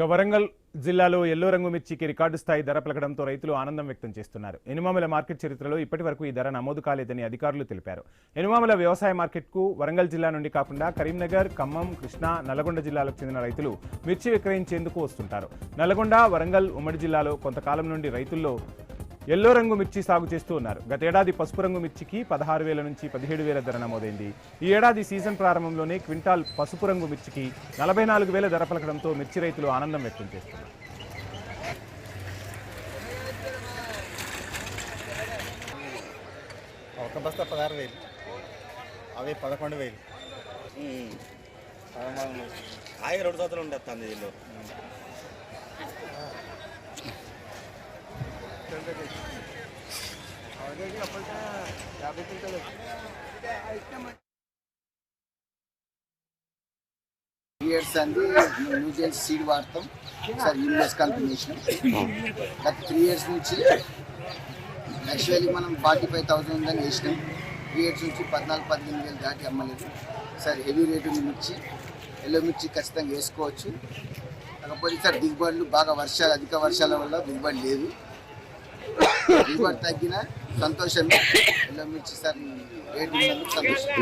వరంగల్ జిల్లాలో ఎల్లో రంగు మిర్చికి రికార్డు స్థాయి ధర పలకడంతో రైతులు ఆనందం వ్యక్తం చేస్తున్నారు. ఎనుమాముల మార్కెట్ చరిత్రలో ఇప్పటి వరకు ఈ ధర నమోదు కాలేదని అధికారులు తెలిపారు. ఎనుమాముల వ్యవసాయ మార్కెట్కు వరంగల్ జిల్లా నుండి కాకుండా కరీంనగర్, ఖమ్మం, కృష్ణా, నల్లగొండ జిల్లాలకు చెందిన రైతులు మిర్చి విక్రయించేందుకు వస్తుంటారు. నల్లగొండ, వరంగల్ ఉమ్మడి జిల్లాలో కొంతకాలం నుండి రైతుల్లో ఎల్లో రంగు మిర్చి సాగు చేస్తూ ఉన్నారు. గతేడాది పసుపు రంగు మిర్చికి 16,000 నుంచి 17,000 ధర నమోదైంది. ఈ ఏడాది సీజన్ ప్రారంభంలోనే క్వింటాల్ పసుపు రంగు మిర్చికి 44,000 ధర పలకడంతో మిర్చి రైతులు ఆనందం వ్యక్తం చేస్తున్నారు. ఒక బస్తా 16,000, అవి 11,000. కాయ 2 సంవత్సరాలు ఉండేస్తుంది దీనిలో. ఇయర్స్ అండి న్యూజెల్ సీడ్ వాడతాం సార్, యూనివర్స్ కాంబినేషన్. గత 3 years నుంచి యాక్చువల్లీ మనం 45,000 ఉందని వేసినాం. 3 years నుంచి 14,000-15,000 దాటి అమ్మలేదు సార్. హెవీ రేటు మిర్చి, ఎల్లో మిర్చి ఖచ్చితంగా వేసుకోవచ్చు. కాకపోతే సార్ దిగుబడులు బాగా అధిక వర్షాల వల్ల దిగుబడి లేదు. దిగుబడి తగ్గిన సంతోషమే. ఎల్లో మిర్చి సార్ రేటు ఉన్నందుకు సంతోషం.